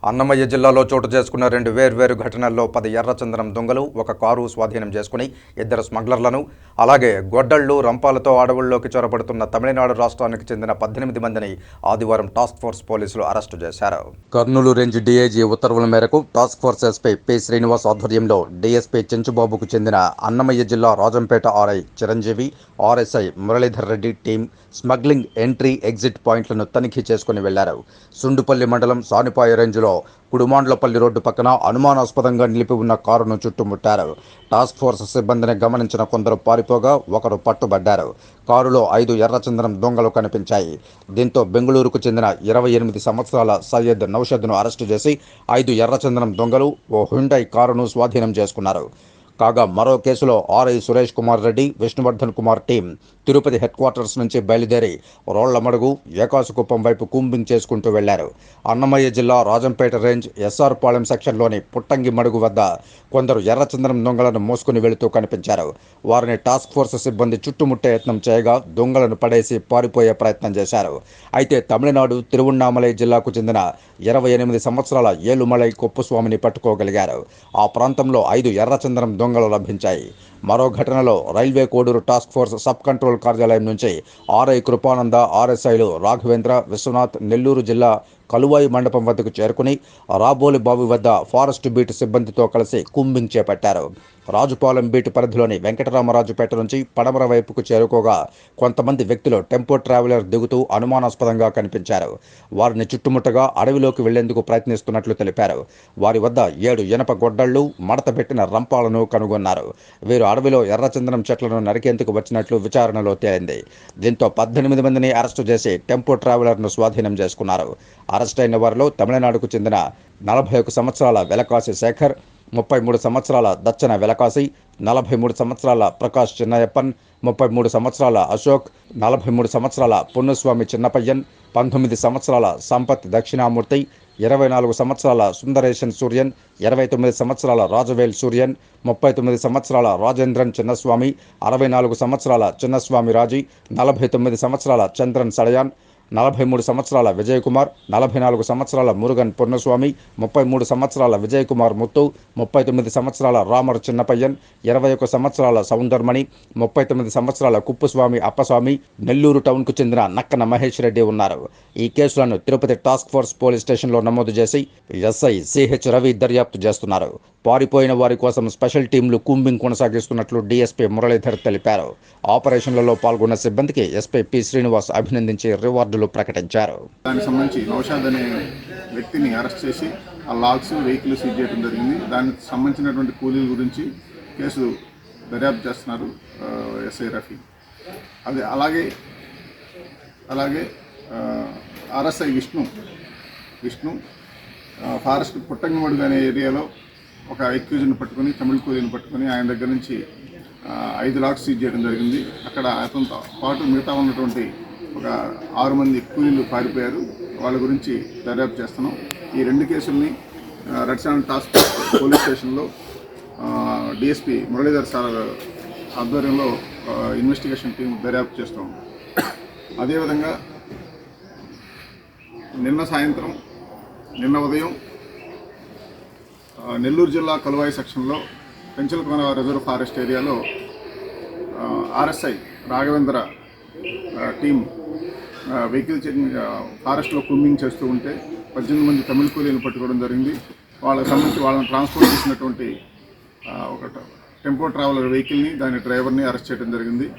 అన్నమయ్య జిల్లాలో చోటు చేసుకున్న రెండు వేర్వేరు ఘటనల్లో 10 ఎర్రచందనం దొంగలు ఒక కారు స్వాధీనం చేసుకుని 2 స్మగ్లర్లను అలాగే గొడ్డళ్లు రంపాలతో అడవుల్లోకి చొరబడుతున్న తమిళనాడు రాష్ట్రానికి చెందిన 18 మందిని ఆదివారం టాస్క్ ఫోర్స్ పోలీసులు అరెస్టు చేశారు. కర్నూలు రేంజ్ డీఐజీ ఉత్తర్వుల మేరకు task force SP P Srinivas ఆధ్వర్యంలో డీఎస్పీ చెంచుబాబుకు చెందిన అన్నమయ్య జిల్లా Rajampet RI Chiranjeevi, RSI Muralidhar Reddy team smuggling entry exit పాయింట్లను తనిఖీ చేసుకుని వెళ్లారు. సుండుపల్లి మండలం సానిపాయ రేంజ్లో కుడుమాండ్లపల్లి రోడ్డు పక్కన అనుమానాస్పదంగా నిలిపి ఉన్న కారును చుట్టుముట్టారు. టాస్క్ ఫోర్స్ సిబ్బందిని గమనించిన కొందరు పారిపోగా ఒకరు పట్టుబడ్డారు. కారులో 5 ఎర్రచందనం దొంగలు కనిపించాయి. దీంతో బెంగళూరుకు చెందిన 28 సంవత్సరాల సయ్యద్ నౌషద్ను అరెస్టు చేసి 5 ఎర్రచందనం దొంగలు ఓ హ్యుండై కారును స్వాధీనం చేసుకున్నారు. కాగా మరో కేసులో RI Suresh Kumar Reddy, Vishnuvardhan Kumar team Tirupati headquarters నుంచి బయలుదేరి రోళ్లమడుగు, ఏకాసుకుప్పం వైపు కూంబింగ్ చేసుకుంటూ వెళ్లారు. అన్నమయ్య జిల్లా రాజంపేట రేంజ్ ఎస్ఆర్ పాళెం సెక్షన్లోని పుట్టంగి మడుగు వద్ద కొందరు ఎర్రచందనం దొంగలను మోసుకుని వెళుతూ కనిపించారు. వారిని టాస్క్ ఫోర్స్ సిబ్బంది చుట్టుముట్టే యత్నం చేయగా దొంగలను పడేసి పారిపోయే ప్రయత్నం చేశారు. అయితే తమిళనాడు తిరువణ్ణామలై జిల్లాకు చెందిన 28 సంవత్సరాల ఏలుమలై కొప్పుస్వామిని పట్టుకోగలిగారు. ఆ ప్రాంతంలో 5 ఎర్రచందనం దొంగలు లభించాయి. మరో ఘటనలో railway Koduru task force sub control కార్యాలయం నుంచి ఆర్ఐ కృపానంద, ఆర్ఎస్ఐలు రాఘవేంద్ర, విశ్వనాథ్ నెల్లూరు జిల్లా కలువాయి మండపం వద్దకు చేరుకుని రాబోలి బావి వద్ద ఫారెస్ట్ బీట్ సిబ్బందితో కలిసి కూంబింగ్ చేపట్టారు. రాజుపాలెం బీట్ పరిధిలోని వెంకటరామరాజుపేట నుంచి పడమర వైపుకు చేరుకోగా కొంతమంది వ్యక్తులు టెంపో ట్రావెలర్ దిగుతూ అనుమానాస్పదంగా కనిపించారు. వారిని చుట్టుముట్టగా అడవిలోకి వెళ్లేందుకు ప్రయత్నిస్తున్నట్లు తెలిపారు. వారి వద్ద 7 ఇనప గొడ్డళ్లు, మడతపెట్టిన రంపాలను కనుగొన్నారు. వీరు అడవిలో ఎర్రచందనం చెట్లను నరికేందుకు వచ్చినట్లు విచారణలో తేలింది. దీంతో 18 మందిని అరెస్టు చేసి టెంపో ట్రావెలర్ను స్వాధీనం చేసుకున్నారు. అరెస్ట్ అయిన వారిలో తమిళనాడుకు చెందిన 41 సంవత్సరాల వెలకాసి శేఖర్, 33 సంవత్సరాల దచ్చన వెలకాసి, 43 సంవత్సరాల ప్రకాష్ చిన్నయప్పన్, 33 సంవత్సరాల అశోక్, 43 సంవత్సరాల పున్నుస్వామి చిన్నపయ్యన్, 19 సంవత్సరాల సంపత్ దక్షిణామూర్తి, 24 సంవత్సరాల సుందరేశన్ సూర్యన్, 29 సంవత్సరాల రాజవేల్ సూర్యన్, 39 సంవత్సరాల రాజేంద్రన్ చిన్నస్వామి, 64 సంవత్సరాల చిన్నస్వామి రాజీ, 49 సంవత్సరాల చంద్రన్ సడయాన్, 43 సంవత్సరాల విజయ్ కుమార్, 44 సంవత్సరాల మురుగన్ పొన్నస్వామి, 33 సంవత్సరాల విజయ్ కుమార్ ముత్తు, 39 సంవత్సరాల రామర్ చిన్నపయ్యన్, 21 సంవత్సరాల సౌందర్మణి, 39 సంవత్సరాల కుప్పుస్వామి అప్పస్వామి, నెల్లూరు టౌన్కు చెందిన నక్కన మహేష్ రెడ్డి ఉన్నారు. ఈ కేసులను తిరుపతి టాస్క్ ఫోర్స్ పోలీస్ స్టేషన్లో నమోదు చేసి ఎస్ఐ సిహెచ్ రవి దర్యాప్తు చేస్తున్నారు. పారిపోయిన వారి కోసం స్పెషల్ టీంలు కూంబింగ్ కొనసాగిస్తున్నట్లు డీఎస్పీ మురళీధర్ తెలిపారు. ఆపరేషన్లలో పాల్గొన్న సిబ్బందికి ఎస్పీ పి శ్రీనివాస్ అభినందించి రివార్డులు ప్రకటించారు. దానికి సంబంధించి నౌషాద్ అనే వ్యక్తిని అరెస్ట్ చేసి ఆ లాగ్స్, వెహికల్ సీజ్ చేయడం జరిగింది. దానికి సంబంధించినటువంటి కూలీల గురించి కేసు దర్యాప్తు చేస్తున్నారు ఎస్ఐ రఫీ. అది అలాగే ఆర్ఎస్ఐ విష్ణు ఫారెస్ట్ పుట్టంగిమడుగు అనే ఏరియాలో ఒక ఎక్యూజ్ని పట్టుకొని, తమిళ కూలీని పట్టుకొని ఆయన దగ్గర నుంచి 5 లాక్స్ సీజ్ చేయడం జరిగింది. అక్కడ అతనితో పాటు మిగతా ఉన్నటువంటి ఒక 6 మంది కూలీలు పారిపోయారు. వాళ్ళ గురించి దర్యాప్తు చేస్తున్నాం. ఈ 2 కేసుల్ని రెడ్సాన్ టాస్క్ పోలీస్ స్టేషన్లో డిఎస్పీ మురళీధర్ సార్ ఆధ్వర్యంలో ఇన్వెస్టిగేషన్ టీం దర్యాప్తు చేస్తాం. అదేవిధంగా నిన్న ఉదయం నెల్లూరు జిల్లా కలువాయి సెక్షన్లో పెంచలకోన రిజర్వ్ ఫారెస్ట్ ఏరియాలో RSI Raghavendra team vehicle checking ఫారెస్ట్లో కూంబింగ్ చేస్తూ ఉంటే 18 మంది తమిళ కూలీలను పట్టుకోవడం జరిగింది. వాళ్ళకి సంబంధించి వాళ్ళని ట్రాన్స్పోర్ట్ చేసినటువంటి ఒక టెంపో ట్రావెలర్ వెహికల్ని, దాని డ్రైవర్ని అరెస్ట్ చేయడం జరిగింది.